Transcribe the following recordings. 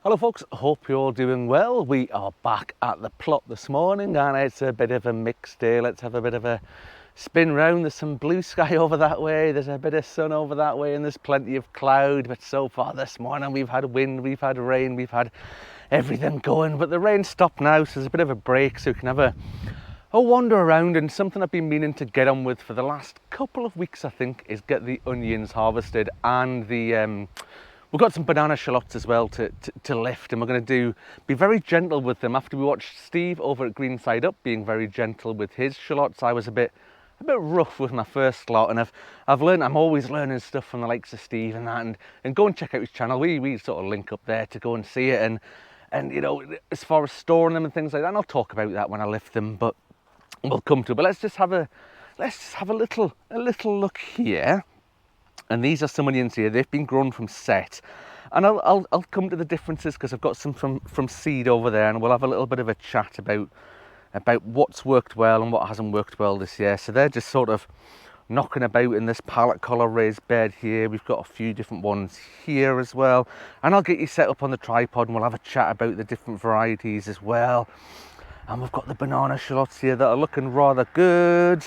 Hello folks, hope you're all doing well. We are back at the plot this morning and it's a bit of a mixed day. Let's have a bit of a spin round. There's some blue sky over that way, there's a bit of sun over that way, and there's plenty of cloud. But so far this morning we've had wind, we've had rain, we've had everything going. But the rain stopped now, so there's a bit of a break so we can have a wander around. And something I've been meaning to get on with for the last couple of weeks, I think, is get the onions harvested. And we've got some banana shallots as well to lift, and we're going to be very gentle with them. After we watched Steve over at Green Side Up being very gentle with his shallots, I was a bit rough with my first lot, and I've learned, I'm always learning stuff from the likes of Steve and that, and go and check out his channel. We sort of link up there to go and see it, and you know, as far as storing them and things like that, and I'll talk about that when I lift them, but we'll come to it. But let's just have a little look here. And these are some onions here. They've been grown from set, and I'll come to the differences because I've got some from seed over there, and we'll have a little bit of a chat about what's worked well and what hasn't worked well this year. So they're just sort of knocking about in this pallet collar raised bed here. We've got a few different ones here as well, and I'll get you set up on the tripod and we'll have a chat about the different varieties as well. And we've got the banana shallots here that are looking rather good.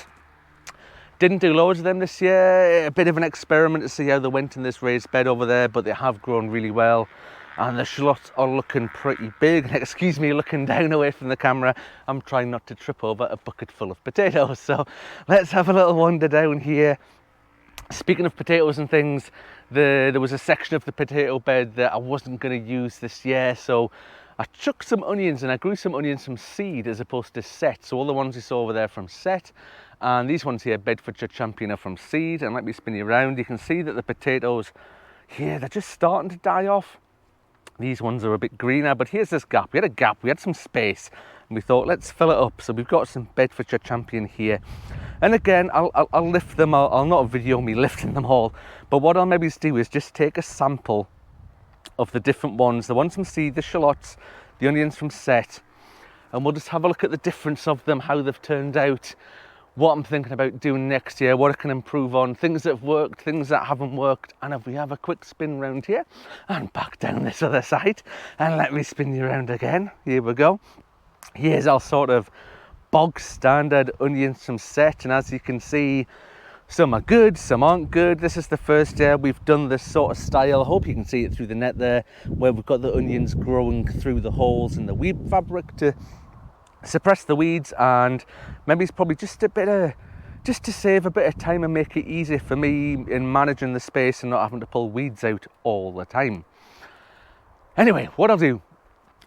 Didn't do loads of them this year, a bit of an experiment to see how they went in this raised bed over there, but they have grown really well. And the shallots are looking pretty big. Excuse me, looking down away from the camera. I'm trying not to trip over a bucket full of potatoes. So let's have a little wander down here. Speaking of potatoes and things, there was a section of the potato bed that I wasn't going to use this year. So I chucked some onions, and I grew some onions from seed as opposed to set. So all the ones you saw over there from set. And these ones here, Bedfordshire Champion, are from seed. And let me spin you around. You can see that the potatoes here, they're just starting to die off. These ones are a bit greener, but here's this gap. We had a gap, we had some space, and we thought, let's fill it up. So we've got some Bedfordshire Champion here. And again, I'll lift them. I'll not video me lifting them all, but what I'll maybe do is just take a sample of the different ones, the ones from seed, the shallots, the onions from set, and we'll just have a look at the difference of them, how they've turned out, what I'm thinking about doing next year, what I can improve on, things that have worked, things that haven't worked. And if we have a quick spin round here and back down this other side, and let me spin you around again. Here we go. Here's our sort of bog standard onions from set, and as you can see, some are good, some aren't good. This is the first year we've done this sort of style. I hope you can see it through the net there, where we've got the onions growing through the holes in the weed fabric to suppress the weeds, and maybe it's probably just to save a bit of time and make it easier for me in managing the space and not having to pull weeds out all the time. Anyway, what I'll do,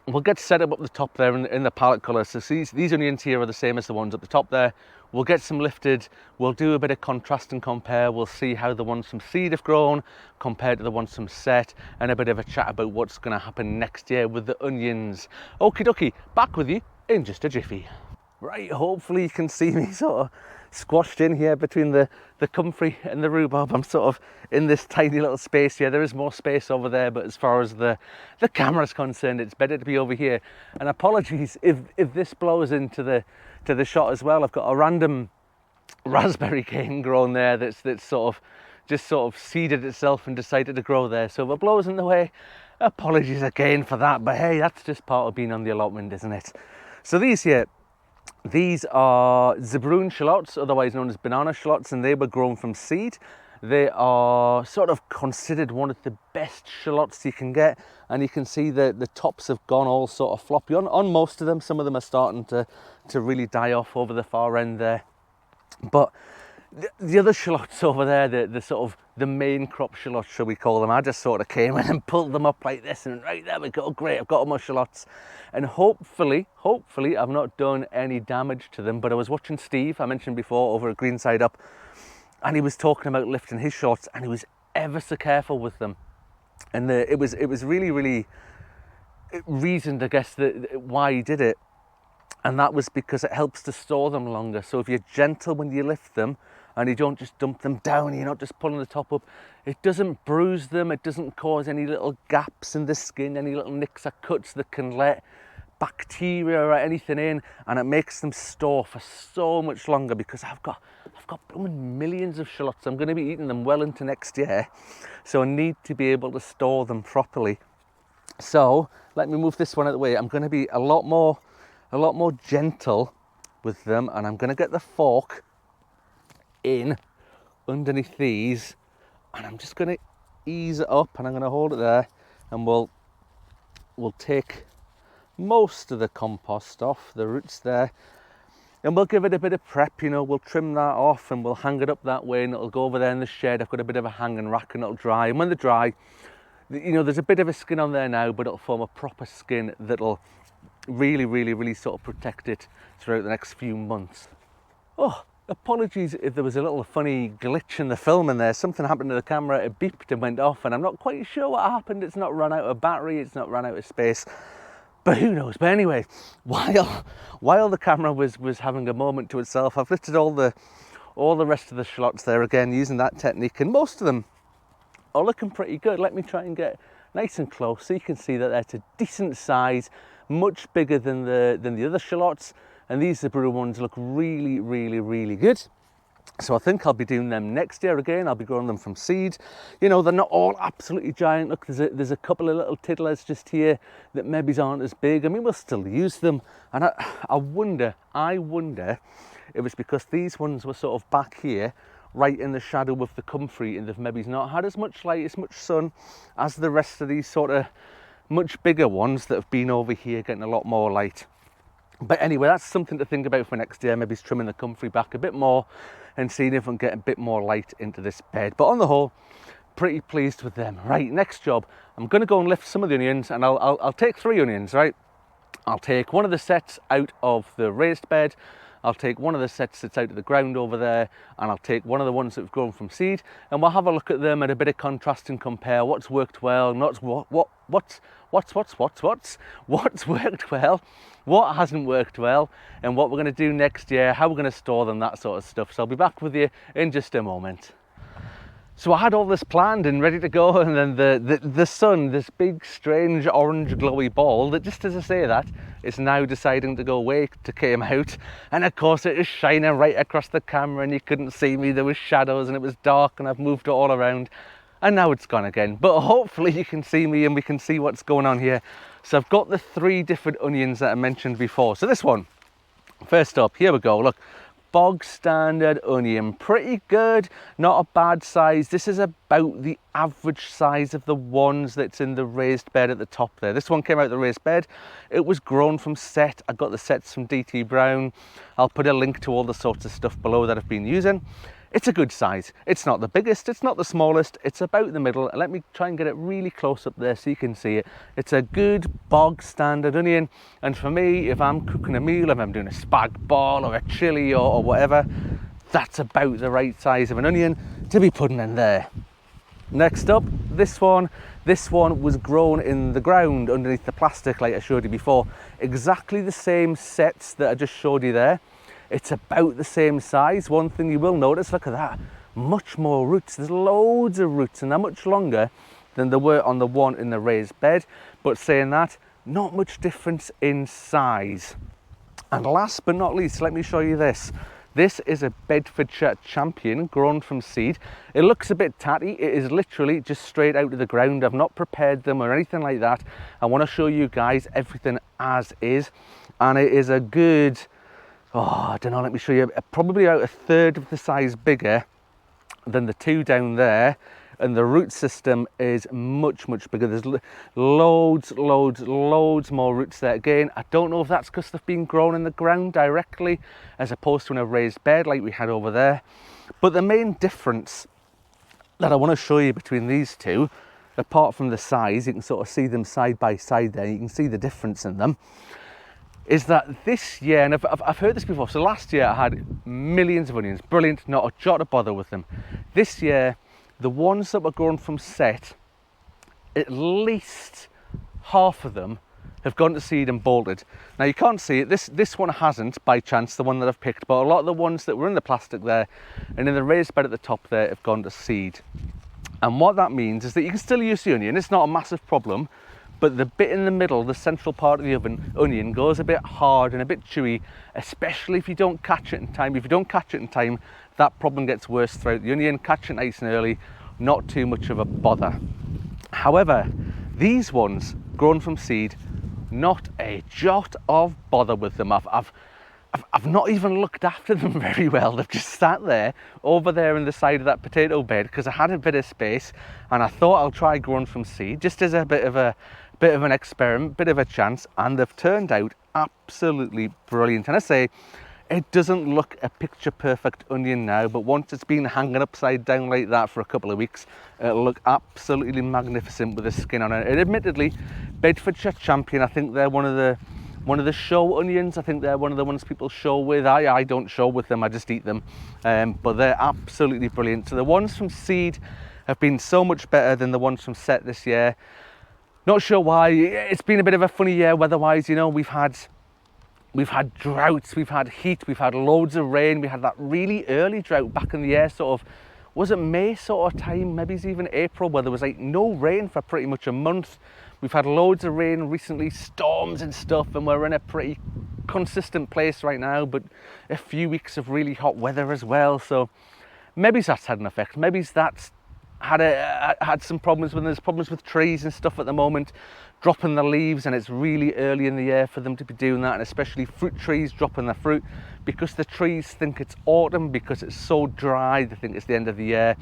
we'll get set up the top there in the palette colour. So these onions here are the same as the ones at the top there. We'll get some lifted, we'll do a bit of contrast and compare. We'll see how the ones from seed have grown compared to the ones from set, and a bit of a chat about what's going to happen next year with the onions. Okie dokie, back with you in just a jiffy. Right, hopefully you can see me sort of squashed in here between the comfrey and the rhubarb. I'm sort of in this tiny little space here. There is more space over there, but as far as the camera's concerned, it's better to be over here. And apologies if this blows into the shot as well. I've got a random raspberry cane grown there that's sort of seeded itself and decided to grow there. So if it blows in the way, apologies again for that. But hey, that's just part of being on the allotment, isn't it? So these here, these are Zebrune Shallots, otherwise known as banana shallots, and they were grown from seed. They are sort of considered one of the best shallots you can get, and you can see that the tops have gone all sort of floppy on most of them. Some of them are starting to really die off over the far end there. But the other shallots over there, the sort of the main crop shallots, shall we call them, I just sort of came in and pulled them up like this, and right, there we go, great, I've got all my shallots. And hopefully I've not done any damage to them. But I was watching Steve, I mentioned before, over at Green Side Up, and he was talking about lifting his shallots, and he was ever so careful with them. And it was really reasoned, I guess, why he did it. And that was because it helps to store them longer. So if you're gentle when you lift them, and you don't just dump them down, you're not just pulling the top up, it doesn't bruise them, it doesn't cause any little gaps in the skin, any little nicks or cuts that can let bacteria or anything in, and it makes them store for so much longer, because I've got blooming millions of shallots. I'm going to be eating them well into next year, so I need to be able to store them properly. So let me move this one out of the way. I'm going to be a lot more gentle with them, and I'm going to get the fork in underneath these, and I'm just going to ease it up, and I'm going to hold it there, and we'll take most of the compost off, the roots there, and we'll give it a bit of prep, you know, we'll trim that off and we'll hang it up that way, and it'll go over there in the shed. I've got a bit of a hanging rack and it'll dry, and when they dry, you know, there's a bit of a skin on there now, but it'll form a proper skin that'll really sort of protect it throughout the next few months. Oh, apologies if there was a little funny glitch in the film in there. Something happened to the camera, it beeped and went off, and I'm not quite sure what happened. It's not run out of battery, it's not run out of space, but who knows. But anyway, while the camera was having a moment to itself, I've lifted all the rest of the shallots there again using that technique, and most of them are looking pretty good. Let me try and get nice and close so you can see that that's a decent size, much bigger than the other shallots, and these Zebrune ones look really good. So I think I'll be doing them next year again. I'll be growing them from seed. You know, they're not all absolutely giant. Look, there's a couple of little tiddlers just here that maybe aren't as big. I mean, we'll still use them, and I wonder if it's because these ones were sort of back here right in the shadow of the comfrey, and they've maybe not had as much light, as much sun as the rest of these sort of much bigger ones that have been over here getting a lot more light. But anyway, that's something to think about for next year, maybe trimming the comfrey back a bit more and seeing if we can get a bit more light into this bed. But on the whole, pretty pleased with them. Right, next job, I'm going to go and lift some of the onions, and I'll take 3 onions, right? I'll take one of the sets out of the raised bed, I'll take one of the sets that's out of the ground over there, and I'll take one of the ones that have grown from seed, and we'll have a look at them at a bit of contrast and compare what's worked well, what's worked well, what hasn't worked well, and what we're going to do next year, how we're going to store them, that sort of stuff. So I'll be back with you in just a moment. So I had all this planned and ready to go, and then the sun, this big strange orange glowy ball that, just as I say that, is now deciding to go away to came out, and of course it is shining right across the camera and you couldn't see me, there was shadows and it was dark, and I've moved it all around, and now it's gone again. But hopefully you can see me and we can see what's going on here. So I've got the 3 different onions that I mentioned before. So this one, first up, here we go, look. Bog standard onion, pretty good, not a bad size. This is about the average size of the ones that's in the raised bed at the top there. This one came out of the raised bed. It was grown from set. I got the sets from DT Brown. I'll put a link to all the sorts of stuff below that I've been using. It's a good size. It's not the biggest, it's not the smallest, it's about the middle. Let me try and get it really close up there so you can see it. It's a good bog standard onion, and for me, if I'm cooking a meal, if I'm doing a spag bol or a chilli or whatever, that's about the right size of an onion to be putting in there. Next up, this one was grown in the ground underneath the plastic like I showed you before. Exactly the same sets that I just showed you there. It's about the same size. One thing you will notice, look at that, much more roots. There's loads of roots, and they're much longer than there were on the one in the raised bed. But saying that, not much difference in size. And last but not least, let me show you this. This is a Bedfordshire Champion grown from seed. It looks a bit tatty. It is literally just straight out of the ground. I've not prepared them or anything like that. I want to show you guys everything as is. And it is a good, I don't know, let me show you, probably about 1/3 of the size bigger than the 2 down there, and the root system is much bigger. There's loads more roots there. Again, I don't know if that's because they've been grown in the ground directly as opposed to in a raised bed like we had over there. But the main difference that I want to show you between these two, apart from the size, you can sort of see them side by side there, you can see the difference in them, is that this year, and I've heard this before, so last year I had millions of onions, brilliant, not a jot of bother with them. This year, the ones that were grown from set, at least half of them have gone to seed and bolted. Now you can't see it, this one hasn't by chance, the one that I've picked, but a lot of the ones that were in the plastic there and in the raised bed at the top there have gone to seed. And what that means is that you can still use the onion, it's not a massive problem, but the bit in the middle, the central part of the onion, goes a bit hard and a bit chewy, especially if you don't catch it in time. If you don't catch it in time, that problem gets worse throughout the onion. Catch it nice and early, not too much of a bother. However, These ones, grown from seed, not a jot of bother with them. I've not even looked after them very well. They've just sat there, over there in the side of that potato bed, because I had a bit of space, and I thought I'll try growing from seed, just as a bit of an experiment, bit of a chance, and they've turned out absolutely brilliant. And I say, it doesn't look a picture perfect onion now, but once it's been hanging upside down like that for a couple of weeks, it'll look absolutely magnificent with the skin on it. And admittedly, Bedfordshire Champion, I think they're one of the show onions. I think they're one of the ones people show with. I don't show with them, I just eat them. But they're absolutely brilliant. So the ones from seed have been so much better than the ones from set this year. Not sure why. It's been a bit of a funny year weather-wise. You know, we've had droughts, we've had heat, we've had loads of rain. We had that really early drought back in the year, sort of, was it May sort of time, maybe it's even April, where there was like no rain for pretty much a month. We've had loads of rain recently, storms and stuff, and we're in a pretty consistent place right now, but a few weeks of really hot weather as well. So maybe that's had an effect. Maybe that's had some problems when there's problems with trees and stuff at the moment, dropping the leaves, and it's really early in the year for them to be doing that, and especially fruit trees dropping their fruit, because the trees think it's autumn, because it's so dry, they think it's the end of the year.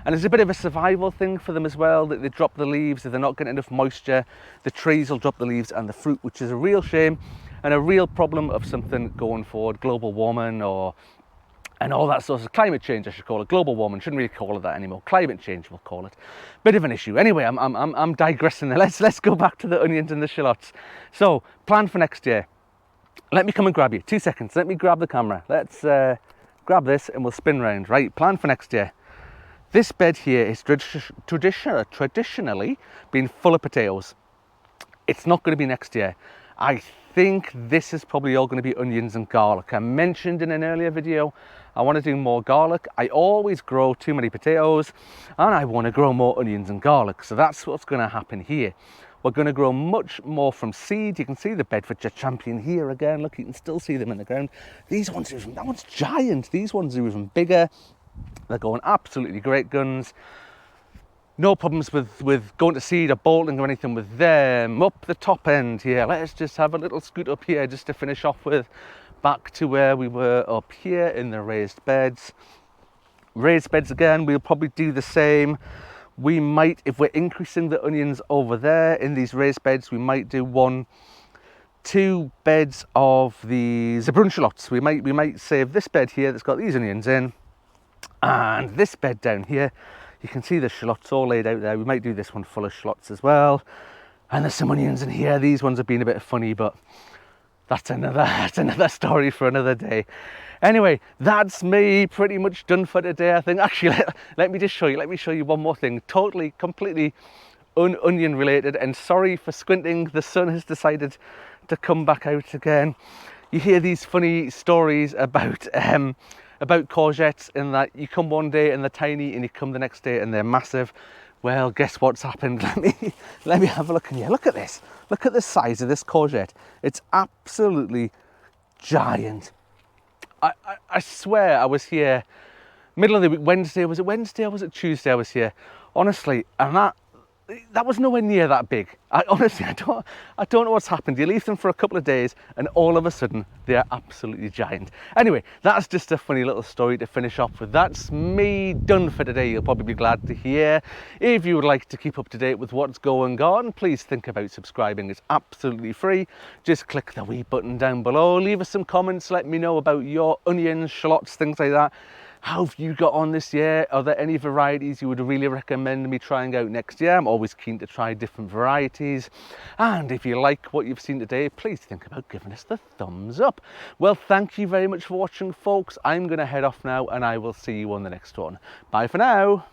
And it's a bit of a survival thing for them as well, that they drop the leaves. If they're not getting enough moisture, the trees will drop the leaves and the fruit, which is a real shame and a real problem of something going forward, global warming and all that sort of climate change, I should call it. Global warming, shouldn't really call it that anymore. Climate change, we'll call it. Bit of an issue. Anyway, I'm digressing there. Let's go back to the onions and the shallots. So, plan for next year. Let me come and grab you. 2 seconds. Let me grab the camera. Let's grab this and we'll spin round. Right, plan for next year. This bed here is traditionally been full of potatoes. It's not going to be next year. I think this is probably all going to be onions and garlic. I mentioned in an earlier video, I want to do more garlic. I always grow too many potatoes and I want to grow more onions and garlic. So that's what's going to happen here. We're going to grow much more from seed. You can see the Bedfordshire Champion here again. Look, you can still see them in the ground. These ones, that one's giant. These ones are even bigger. They're going absolutely great guns. No problems with going to seed or bolting or anything with them. Up the top end here, let's just have a little scoot up here just to finish off with, back to where we were up here in the raised beds. Raised beds again, we'll probably do the same. We might, if we're increasing the onions over there in these raised beds, we might do 2 beds of the Zebrune Shallots. We might save this bed here that's got these onions in, and this bed down here. You can see the shallots all laid out there. We might do this one full of shallots as well. And there's some onions in here. These ones have been a bit funny, but that's another story for another day. Anyway, that's me pretty much done for today, I think. Actually, let me just show you. Let me show you one more thing. Totally, completely onion related. And sorry for squinting. The sun has decided to come back out again. You hear these funny stories about courgettes, in that you come one day and they're tiny and you come the next day and they're massive. Well, guess what's happened? Let me have a look in here. Look at this. Look at the size of this courgette. It's absolutely giant. I swear I was here middle of the week, Wednesday. Was it Wednesday or was it Tuesday I was here? Honestly, and that was nowhere near that big. Honestly, I don't know what's happened. You leave them for a couple of days and all of a sudden they're absolutely giant. Anyway, that's just a funny little story to finish off with. That's me done for today. You'll probably be glad to hear. If you would like to keep up to date with what's going on, please think about subscribing. It's absolutely free. Just click the wee button down below. Leave us some comments. Let me know about your onions, shallots, things like that. How have you got on this year? Are there any varieties you would really recommend me trying out next year? I'm always keen to try different varieties. And if you like what you've seen today, please think about giving us the thumbs up. Well, thank you very much for watching, folks. I'm going to head off now and I will see you on the next one. Bye for now.